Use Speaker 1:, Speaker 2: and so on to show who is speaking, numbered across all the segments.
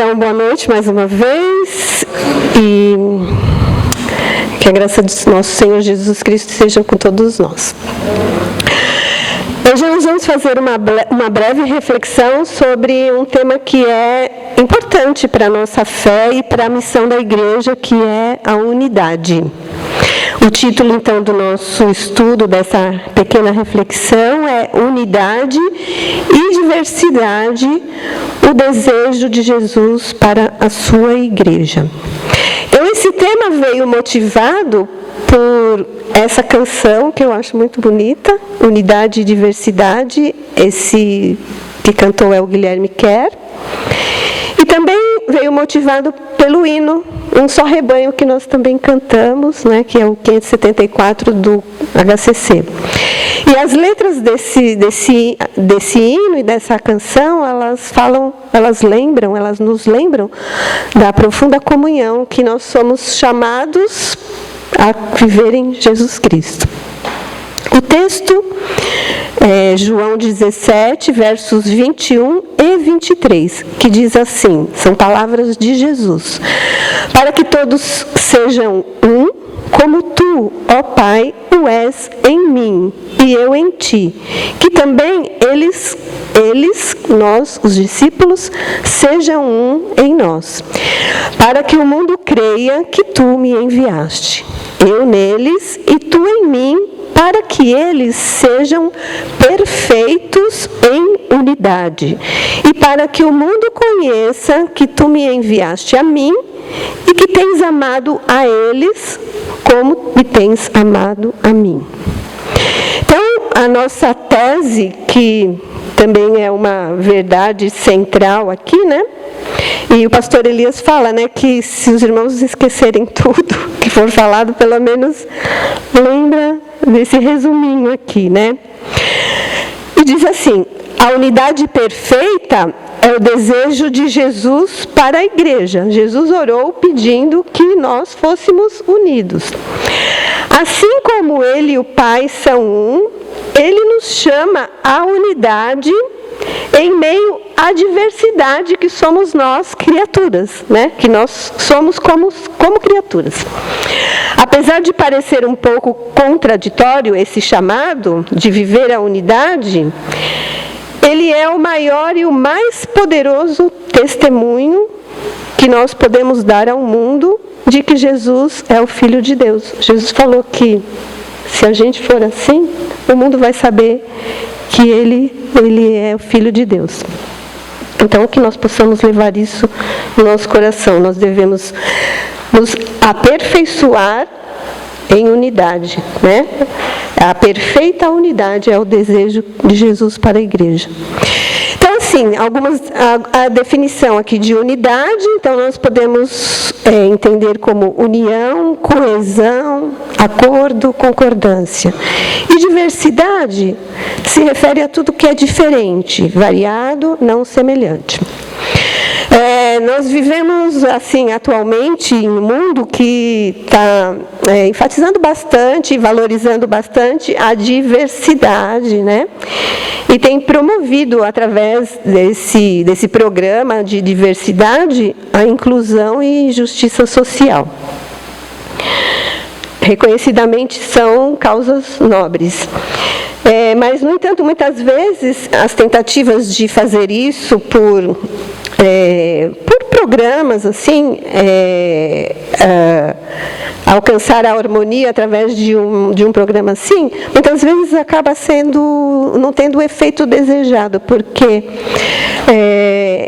Speaker 1: Então, boa noite mais uma vez e que a graça do nosso Senhor Jesus Cristo seja com todos nós. Hoje nós vamos fazer uma breve reflexão sobre um tema que é importante para a nossa fé e para a missão da igreja, que é a unidade. O título, então, do nosso estudo, dessa pequena reflexão, é Unidade e Diversidade, o desejo de Jesus para a sua igreja. Então, esse tema veio motivado por essa canção, que eu acho muito bonita, Unidade e Diversidade, esse que cantou é o Guilherme Kerr. E também veio motivado pelo hino Um Só Rebanho, que nós também cantamos, né, que é o 574 do HCC. E as letras desse hino e dessa canção, elas nos lembram da profunda comunhão que nós somos chamados a viver em Jesus Cristo. O texto é João 17, versos 21 e 23, que diz assim, são palavras de Jesus: para que todos sejam um, como tu, ó Pai, o és em mim e eu em ti, que também nós, os discípulos, sejam um em nós, para que o mundo creia que tu me enviaste, eu neles e tu em mim, para que eles sejam perfeitos em unidade, e para que o mundo conheça que tu me enviaste a mim e que tens amado a eles como me tens amado a mim. Então, a nossa tese, que também é uma verdade central aqui, né? E o pastor Elias fala, né, que se os irmãos esquecerem tudo que for falado, pelo menos lembra desse resuminho aqui, né? E diz assim: a unidade perfeita é o desejo de Jesus para a igreja. Jesus orou pedindo que nós fôssemos unidos. Assim como Ele e o Pai são um, Ele nos chama à unidade em meio à diversidade que somos nós, criaturas, né? Que nós somos como criaturas. Apesar de parecer um pouco contraditório esse chamado de viver a unidade, ele é o maior e o mais poderoso testemunho que nós podemos dar ao mundo de que Jesus é o Filho de Deus. Jesus falou que se a gente for assim, o mundo vai saber que ele é o Filho de Deus. Então, que nós possamos levar isso no nosso coração. Nós devemos nos aperfeiçoar em unidade, né? A perfeita unidade é o desejo de Jesus para a igreja. Então, assim, a definição aqui de unidade, então nós podemos entender como união, coesão, acordo, concordância. E diversidade se refere a tudo que é diferente, variado, não semelhante. Nós vivemos, assim, atualmente em um mundo que está enfatizando bastante e valorizando bastante a diversidade, né? E tem promovido, através desse programa de diversidade, a inclusão e justiça social. Reconhecidamente são causas nobres. Mas, no entanto, muitas vezes, as tentativas de fazer isso por programas, assim, alcançar a harmonia através de um programa assim, muitas vezes acaba não tendo o efeito desejado, porque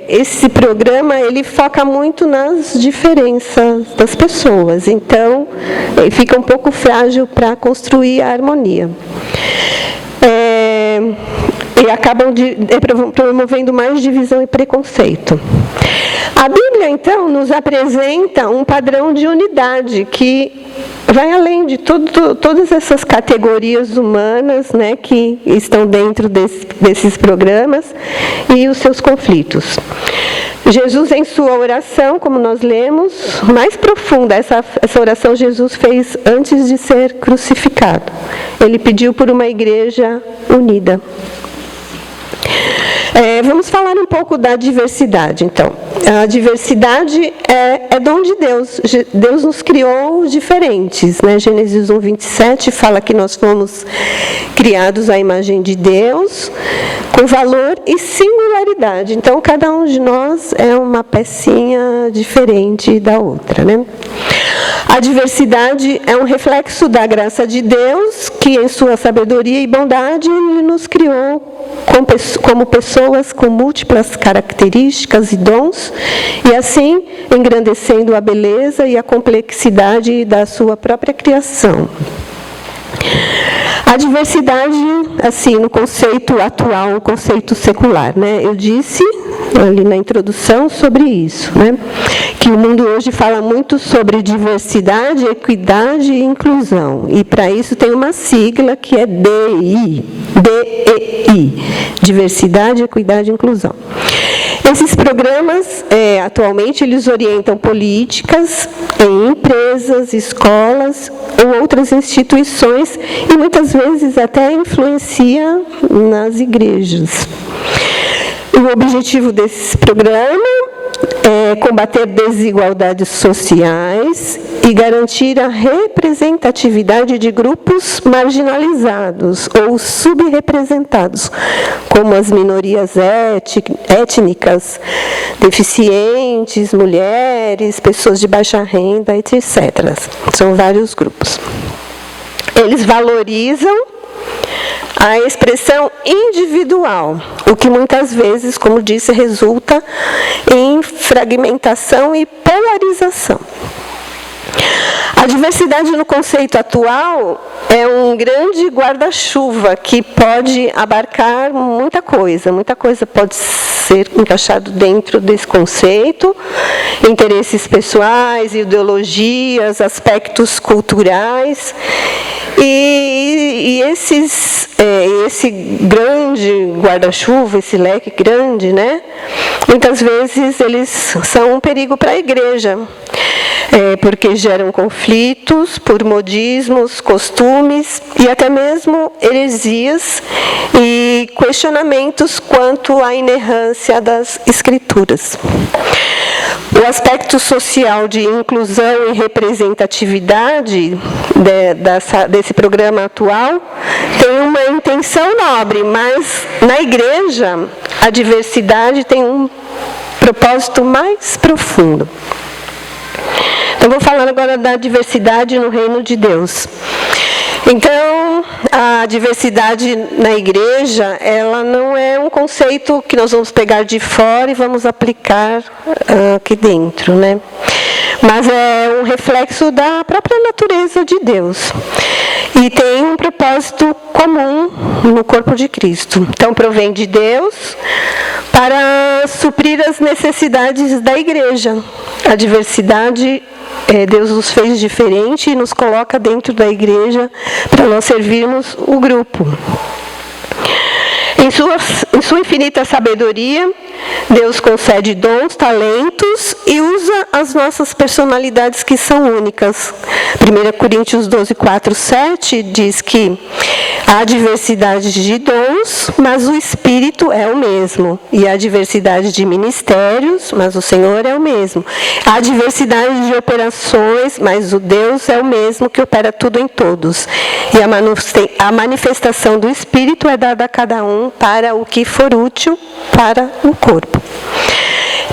Speaker 1: esse programa, ele foca muito nas diferenças das pessoas, então fica um pouco frágil para construir a harmonia. E acabam promovendo mais divisão e preconceito. A Bíblia, então, nos apresenta um padrão de unidade que vai além de todas essas categorias humanas, né, que estão dentro desses programas e os seus conflitos. Jesus, em sua oração, como nós lemos, mais profunda, essa oração Jesus fez antes de ser crucificado. Ele pediu por uma igreja unida. Vamos falar um pouco da diversidade, então. A diversidade é dom de Deus. Deus nos criou diferentes, né? Gênesis 1:27 fala que nós fomos criados à imagem de Deus, com valor e singularidade. Então, cada um de nós é uma pecinha diferente da outra, né? A diversidade é um reflexo da graça de Deus, que em sua sabedoria e bondade Ele nos criou como pessoas com múltiplas características e dons, e assim engrandecendo a beleza e a complexidade da sua própria criação. A diversidade, assim, no conceito atual, o conceito secular, né? Eu disse ali na introdução sobre isso, né? Que o mundo hoje fala muito sobre diversidade, equidade e inclusão. E para isso tem uma sigla que é DEI, diversidade, equidade e inclusão. Esses programas, atualmente, eles orientam políticas em empresas, escolas ou outras instituições e muitas vezes até influencia nas igrejas. O objetivo desse programa é combater desigualdades sociais e garantir a representatividade de grupos marginalizados ou subrepresentados, como as minorias étnicas, deficientes, mulheres, pessoas de baixa renda, etc. São vários grupos. Eles valorizam a expressão individual, o que muitas vezes, como disse, resulta em fragmentação e polarização. A diversidade no conceito atual é um grande guarda-chuva que pode abarcar muita coisa pode ser encaixado dentro desse conceito, interesses pessoais, ideologias, aspectos culturais, e esse grande guarda-chuva, esse leque grande, né? Muitas vezes eles são um perigo para a igreja. Porque geram conflitos por modismos, costumes e até mesmo heresias e questionamentos quanto à inerrância das Escrituras. O aspecto social de inclusão e representatividade desse programa atual tem uma intenção nobre, mas na igreja a diversidade tem um propósito mais profundo. Então, vou falar agora da diversidade no reino de Deus. Então, a diversidade na igreja, ela não é um conceito que nós vamos pegar de fora e vamos aplicar aqui dentro, né? Mas é um reflexo da própria natureza de Deus. E tem um propósito comum no corpo de Cristo. Então, provém de Deus para suprir as necessidades da igreja. A diversidade, Deus nos fez diferente e nos coloca dentro da igreja para nós servirmos o grupo. Em sua infinita sabedoria, Deus concede dons, talentos e usa as nossas personalidades que são únicas. 1 Coríntios 12:4-7 diz que há diversidade de dons, mas o Espírito é o mesmo. E há diversidade de ministérios, mas o Senhor é o mesmo. Há diversidade de operações, mas o Deus é o mesmo que opera tudo em todos. E a manifestação do Espírito é dada a cada um para o que for útil para o corpo.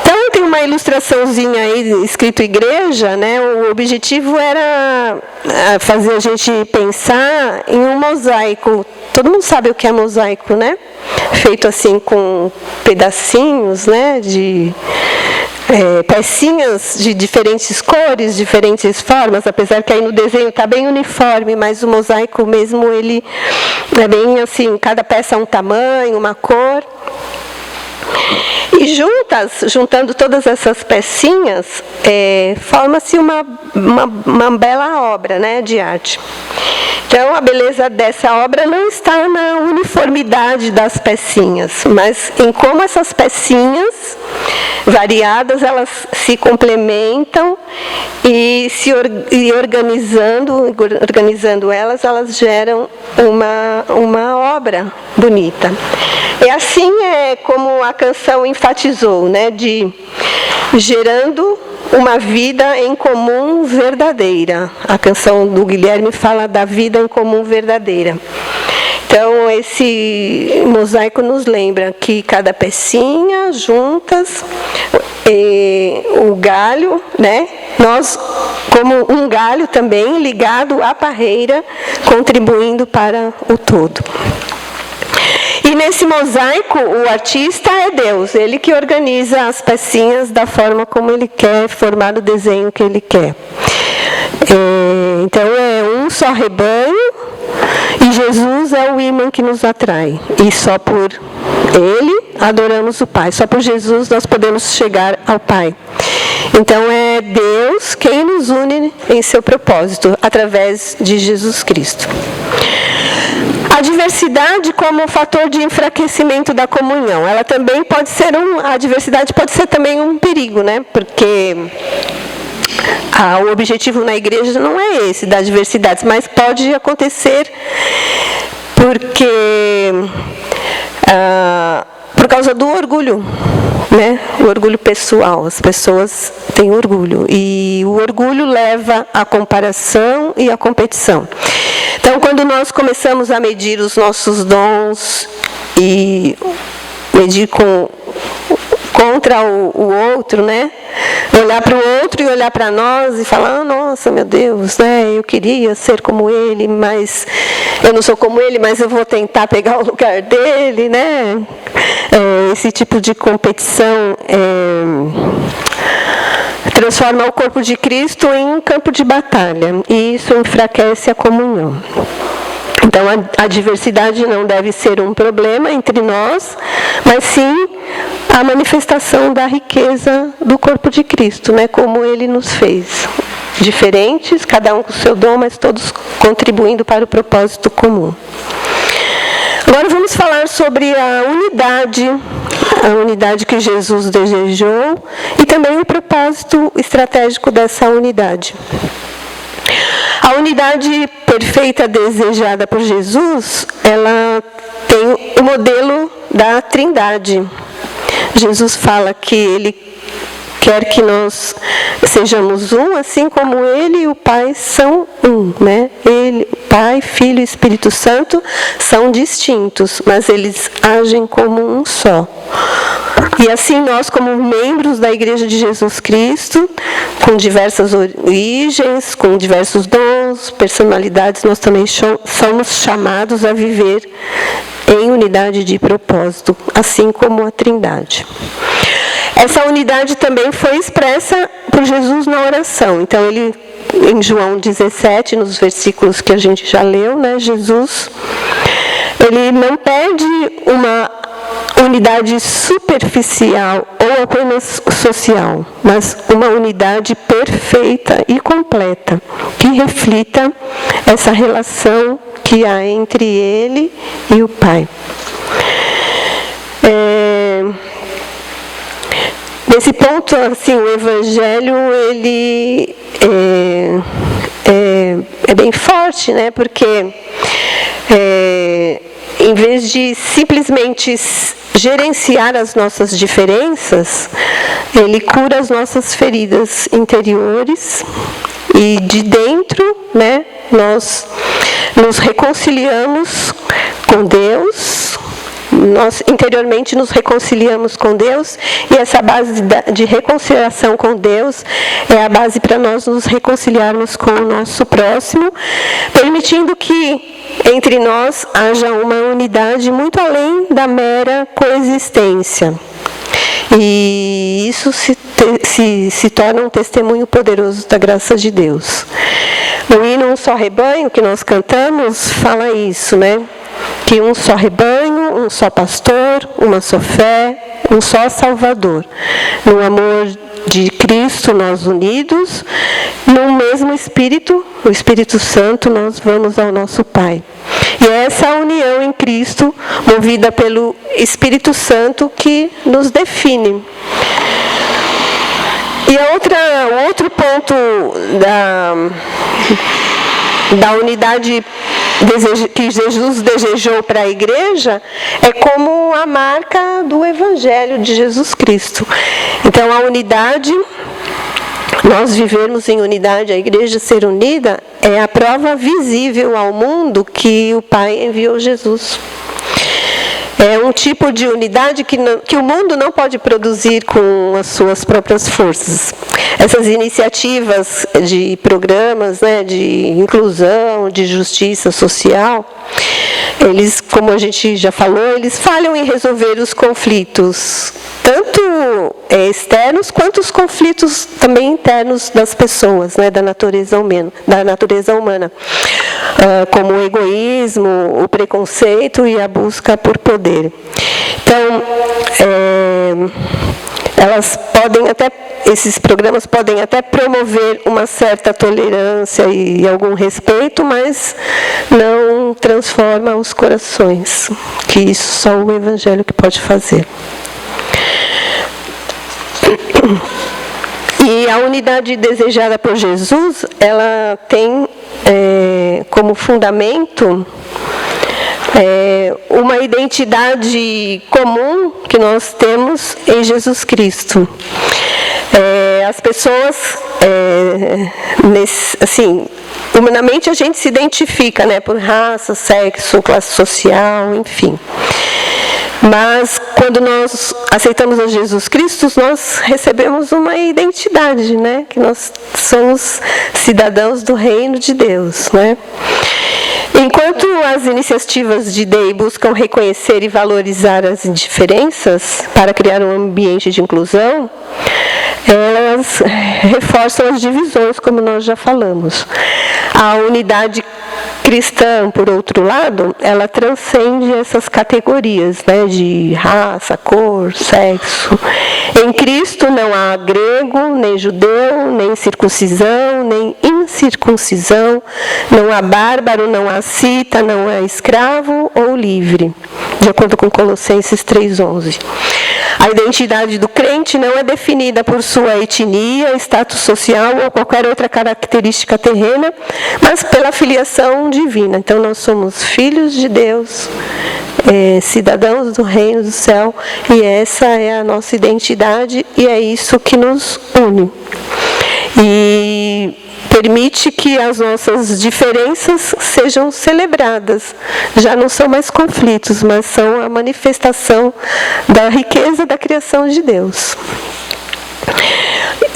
Speaker 1: Então, tem uma ilustraçãozinha aí escrito igreja, né? O objetivo era fazer a gente pensar em um mosaico. Todo mundo sabe o que é mosaico, né? Feito assim com pedacinhos, né? De pecinhas de diferentes cores, diferentes formas, apesar que aí no desenho está bem uniforme, mas o mosaico mesmo, ele é bem assim, cada peça é um tamanho, uma cor. E juntando todas essas pecinhas, forma-se uma bela obra, né, de arte. Então, a beleza dessa obra não está na uniformidade das pecinhas, mas em como essas pecinhas variadas, elas se complementam e organizando elas geram uma obra bonita. E assim é como a canção enfatizou, né, de gerando uma vida em comum verdadeira. A canção do Guilherme fala da vida em comum verdadeira. Então, esse mosaico nos lembra que cada pecinha, juntas, o galho, né? Nós, como um galho também, ligado à parreira, contribuindo para o todo. E nesse mosaico, o artista é Deus, ele que organiza as pecinhas da forma como ele quer, formar o desenho que ele quer. Então, é um só rebanho, e Jesus é o imã que nos atrai. E só por ele adoramos o Pai. Só por Jesus nós podemos chegar ao Pai. Então é Deus quem nos une em seu propósito, através de Jesus Cristo. A diversidade como um fator de enfraquecimento da comunhão. Ela também pode ser a diversidade pode ser também um perigo, né? Porque o objetivo na igreja não é esse, da diversidade, mas pode acontecer porque por causa do orgulho, né? O orgulho pessoal. As pessoas têm orgulho e o orgulho leva à comparação e à competição. Então, quando nós começamos a medir os nossos dons e medir contra o outro, né? Olhar para o outro e olhar para nós e falar, nossa, meu Deus, né? Eu queria ser como ele, mas eu não sou como ele, mas eu vou tentar pegar o lugar dele, né? Esse tipo de competição transforma o corpo de Cristo em um campo de batalha, e isso enfraquece a comunhão. Então, a diversidade não deve ser um problema entre nós, mas sim a manifestação da riqueza do corpo de Cristo, né? Como Ele nos fez. Diferentes, cada um com o seu dom, mas todos contribuindo para o propósito comum. Agora vamos falar sobre a unidade que Jesus desejou e também o propósito estratégico dessa unidade. A unidade perfeita desejada por Jesus, ela tem o modelo da Trindade. Jesus fala que Ele quer que nós sejamos um, assim como Ele e o Pai são um, né? Ele, Pai, Filho e Espírito Santo são distintos, mas eles agem como um só. E assim nós, como membros da Igreja de Jesus Cristo, com diversas origens, com diversos dons, personalidades, nós também somos chamados a viver em unidade de propósito, assim como a Trindade. Essa unidade também foi expressa por Jesus na oração. Então, ele, em João 17, nos versículos que a gente já leu, né, Jesus, ele não pede uma unidade superficial ou apenas social, mas uma unidade perfeita e completa, que reflita essa relação que há entre ele e o Pai. Nesse ponto, assim, o Evangelho ele é bem forte, né? Porque em vez de simplesmente gerenciar as nossas diferenças, ele cura as nossas feridas interiores e de dentro, né? Nós nos reconciliamos com Deus. Nós interiormente nos reconciliamos com Deus, e essa base de reconciliação com Deus é a base para nós nos reconciliarmos com o nosso próximo, permitindo que entre nós haja uma unidade muito além da mera coexistência. E isso se torna um testemunho poderoso da graça de Deus. No hino Um Só Rebanho, que nós cantamos, fala isso, né? Que um só rebanho, um só pastor, uma só fé, um só Salvador. No amor de Cristo nós unidos, no mesmo Espírito, o Espírito Santo, nós vamos ao nosso Pai. E é essa união em Cristo, movida pelo Espírito Santo, que nos define. E o outro ponto da unidade que Jesus desejou para a igreja é como a marca do Evangelho de Jesus Cristo. Então, a unidade, nós vivermos em unidade, a igreja ser unida, é a prova visível ao mundo que o Pai enviou Jesus. É um tipo de unidade que o mundo não pode produzir com as suas próprias forças. Essas iniciativas de programas, né, de inclusão, de justiça social, eles, como a gente já falou, eles falham em resolver os conflitos, tanto externos quanto os conflitos também internos das pessoas, né, da natureza humana, como o egoísmo, o preconceito e a busca por poder. Então, esses programas podem até promover uma certa tolerância e algum respeito, mas não transforma os corações, que isso só o Evangelho que pode fazer. E a unidade desejada por Jesus, ela tem como fundamento uma identidade comum que nós temos em Jesus Cristo. As pessoas, humanamente a gente se identifica, né, por raça, sexo, classe social, enfim. Mas quando nós aceitamos a Jesus Cristo, nós recebemos uma identidade, né, que nós somos cidadãos do reino de Deus, né? Enquanto as iniciativas de DEI buscam reconhecer e valorizar as diferenças para criar um ambiente de inclusão, elas reforçam as divisões, como nós já falamos. A unidade cristã, por outro lado, ela transcende essas categorias, né, de raça, cor, sexo. Em Cristo não há grego, nem judeu, nem circuncisão, nem incircuncisão, não há bárbaro, não há cita, não há escravo ou livre, de acordo com Colossenses 3:11. A identidade do crente não é definida por sua etnia, status social ou qualquer outra característica terrena, mas pela filiação divina. Então, nós somos filhos de Deus, cidadãos do reino do céu, e essa é a nossa identidade e é isso que nos une. E permite que as nossas diferenças sejam celebradas. Já não são mais conflitos, mas são a manifestação da riqueza da criação de Deus.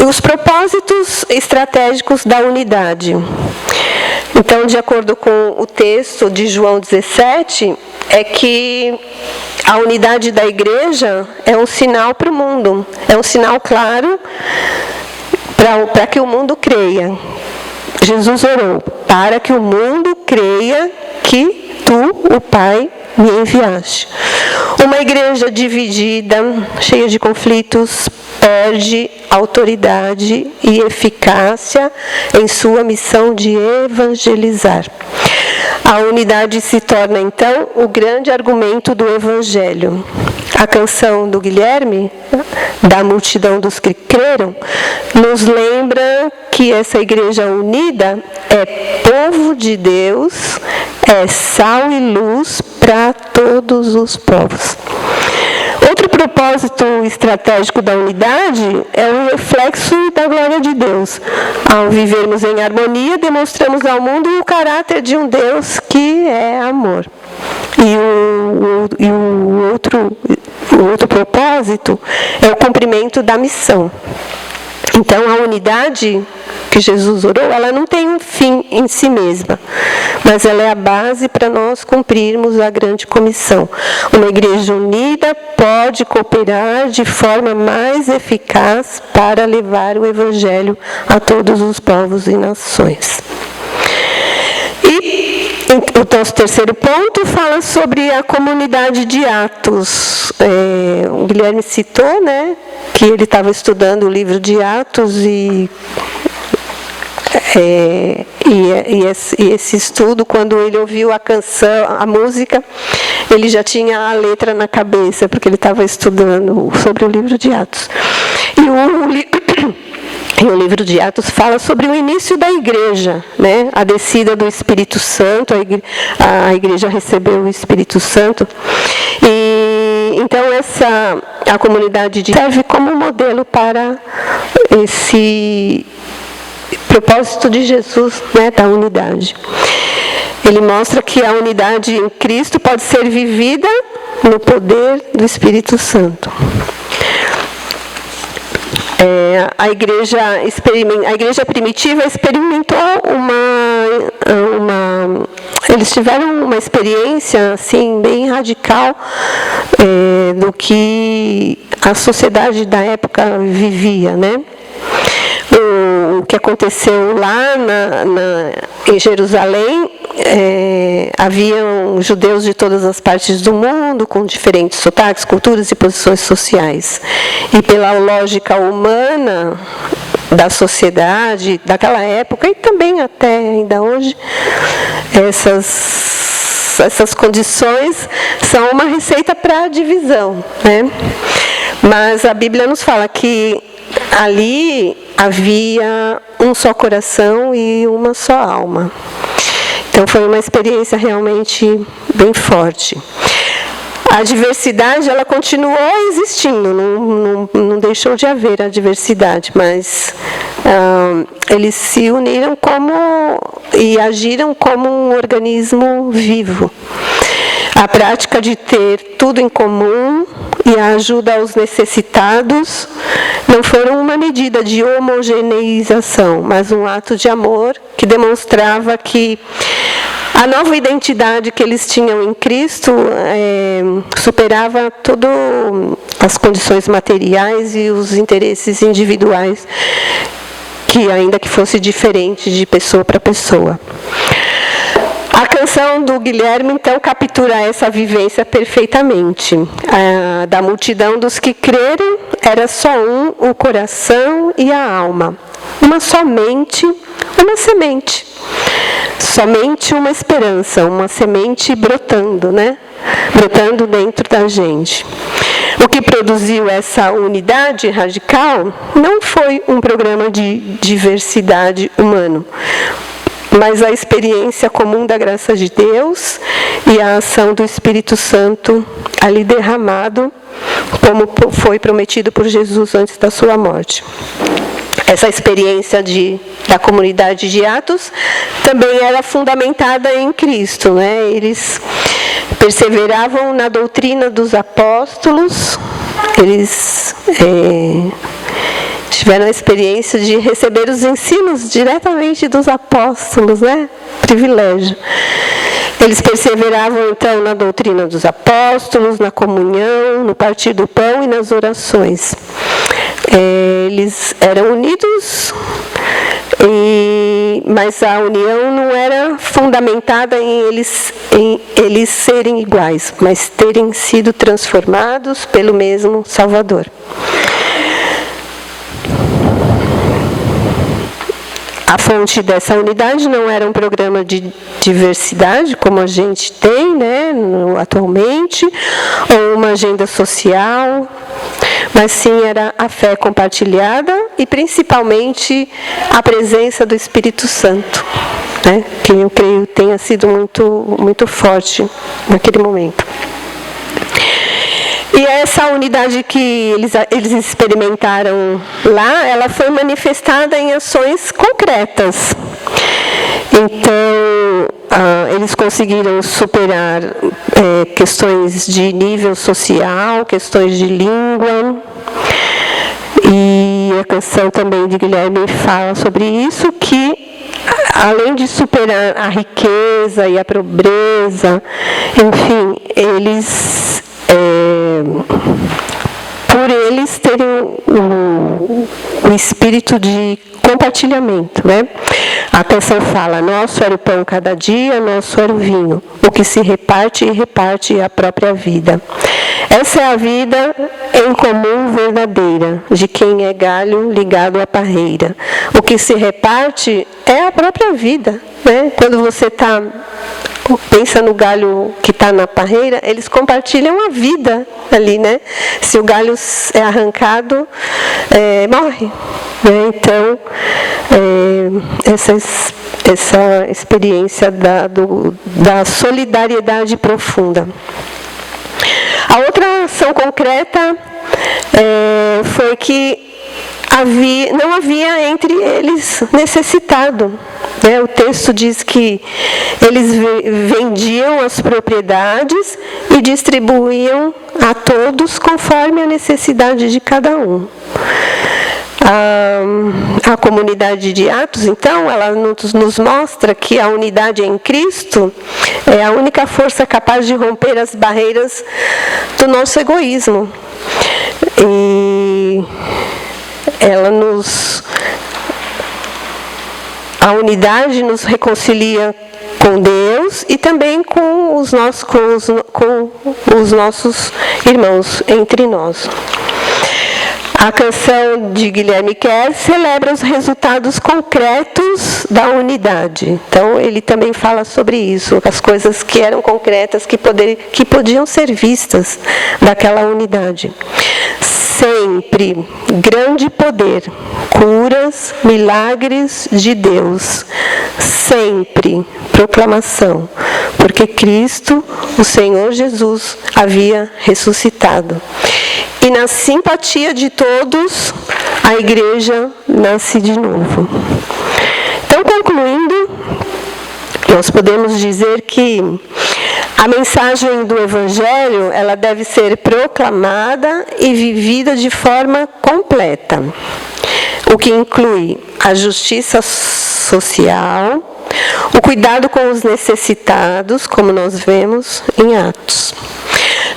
Speaker 1: Os propósitos estratégicos da unidade. Então, de acordo com o texto de João 17, é que a unidade da igreja é um sinal para o mundo, é um sinal claro para que o mundo creia. Jesus orou para que o mundo creia que tu, o Pai, me enviaste. Uma igreja dividida, cheia de conflitos, perde autoridade e eficácia em sua missão de evangelizar. A unidade se torna, então, o grande argumento do Evangelho. A canção do Guilherme, da multidão dos que creram, nos lembra que essa igreja unida é povo de Deus, é sal e luz para todos os povos. Outro propósito estratégico da unidade é o reflexo da glória de Deus. Ao vivermos em harmonia, demonstramos ao mundo o caráter de um Deus que é amor. E o outro propósito é o cumprimento da missão. Então, a unidade que Jesus orou, ela não tem um fim em si mesma, mas ela é a base para nós cumprirmos a grande comissão. Uma igreja unida pode cooperar de forma mais eficaz para levar o Evangelho a todos os povos e nações. E o nosso terceiro ponto fala sobre a comunidade de Atos. O Guilherme citou, né, que ele estava estudando o livro de Atos e esse estudo, quando ele ouviu a canção, a música, ele já tinha a letra na cabeça, porque ele estava estudando sobre o livro de Atos. E o livro de Atos fala sobre o início da igreja, né? A descida do Espírito Santo, a igreja recebeu o Espírito Santo. E então a comunidade serve como modelo para esse propósito de Jesus, né, da unidade. Ele mostra que a unidade em Cristo pode ser vivida no poder do Espírito Santo. A igreja primitiva experimentou eles tiveram uma experiência assim bem radical do que a sociedade da época vivia, né? O que aconteceu lá em Jerusalém, haviam judeus de todas as partes do mundo, com diferentes sotaques, culturas e posições sociais. E pela lógica humana da sociedade daquela época, e também até ainda hoje, essas condições são uma receita para a divisão, né? Mas a Bíblia nos fala que ali havia um só coração e uma só alma. Então foi uma experiência realmente bem forte. A diversidade, ela continuou existindo, não deixou de haver a diversidade, mas eles se uniram e agiram como um organismo vivo. A prática de ter tudo em comum e a ajuda aos necessitados não foram uma medida de homogeneização, mas um ato de amor que demonstrava que a nova identidade que eles tinham em Cristo superava todas as condições materiais e os interesses individuais, que ainda que fosse diferente de pessoa para pessoa. A canção do Guilherme, então, captura essa vivência perfeitamente. Da multidão dos que creram, era só o coração e a alma. Uma somente, uma semente. Somente uma esperança, uma semente brotando, né? Brotando dentro da gente. O que produziu essa unidade radical não foi um programa de diversidade humano, mas a experiência comum da graça de Deus e a ação do Espírito Santo ali derramado, como foi prometido por Jesus antes da sua morte. Essa experiência da comunidade de Atos também era fundamentada em Cristo, né? Eles perseveravam na doutrina dos apóstolos, eles tiveram a experiência de receber os ensinos diretamente dos apóstolos, né? Privilégio. Eles perseveravam, então, na doutrina dos apóstolos, na comunhão, no partir do pão e nas orações. Eles eram unidos, mas a união não era fundamentada em eles serem iguais, mas terem sido transformados pelo mesmo Salvador. A fonte dessa unidade não era um programa de diversidade, como a gente tem, né, atualmente, ou uma agenda social, mas sim era a fé compartilhada e, principalmente, a presença do Espírito Santo, né, que eu creio tenha sido muito, muito forte naquele momento. E essa unidade que eles experimentaram lá, ela foi manifestada em ações concretas. Então, eles conseguiram superar questões de nível social, questões de língua. E a canção também de Guilherme fala sobre isso, que além de superar a riqueza e a pobreza, enfim, eles... por eles terem o espírito de compartilhamento, né? A canção fala: nosso era o pão cada dia, nosso era o vinho, o que se reparte e reparte a própria vida. Essa é a vida em comum verdadeira, de quem é galho ligado à parreira. O que se reparte é a própria vida, né? Quando você está pensa no galho que está na parreira, eles compartilham a vida ali, né? Se o galho é arrancado, morre. Né? Então, essa experiência da solidariedade profunda. A outra ação concreta foi que não havia entre eles necessitado. O texto diz que eles vendiam as propriedades e distribuíam a todos conforme a necessidade de cada um. A comunidade de Atos, então, ela nos mostra que a unidade em Cristo é a única força capaz de romper as barreiras do nosso egoísmo. E a unidade nos reconcilia com Deus e também com os nossos irmãos entre nós. A canção de Guilherme Kerr celebra os resultados concretos da unidade. Então, ele também fala sobre isso, as coisas que eram concretas, que podiam ser vistas daquela unidade. Sempre grande poder, curas, milagres de Deus. Sempre proclamação, porque Cristo, o Senhor Jesus, havia ressuscitado. E na simpatia de todos, a igreja nasce de novo. Então, concluindo, nós podemos dizer que a mensagem do Evangelho, ela deve ser proclamada e vivida de forma completa, o que inclui a justiça social, o cuidado com os necessitados, como nós vemos em Atos.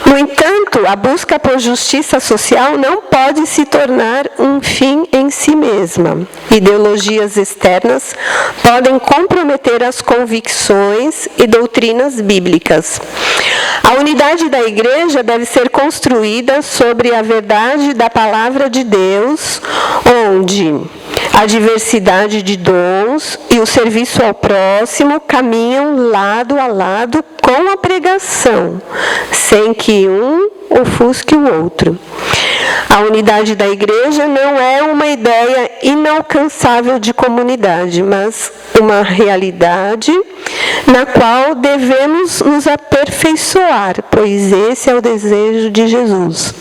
Speaker 1: No entanto, a busca por justiça social não pode se tornar um fim em si mesma. Ideologias externas podem comprometer as convicções e doutrinas bíblicas. A unidade da igreja deve ser construída sobre a verdade da palavra de Deus, onde a diversidade de dons e o serviço ao próximo caminham lado a lado com a pregação, sem que um ofusque o outro. A unidade da igreja não é uma ideia inalcançável de comunidade, mas uma realidade na qual devemos nos aperfeiçoar, pois esse é o desejo de Jesus.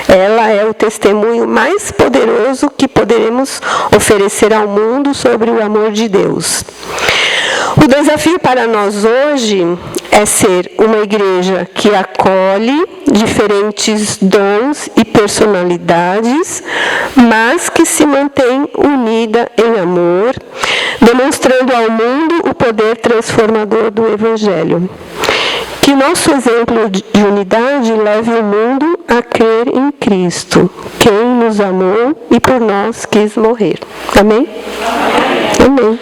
Speaker 1: Ela é o testemunho mais poderoso que poderemos oferecer ao mundo sobre o amor de Deus. O desafio para nós hoje é ser uma igreja que acolhe diferentes dons e personalidades, mas que se mantém unida em amor, demonstrando ao mundo o poder transformador do Evangelho. Que nosso exemplo de unidade leve o mundo a crer em Cristo, quem nos amou e por nós quis morrer. Amém? Amém.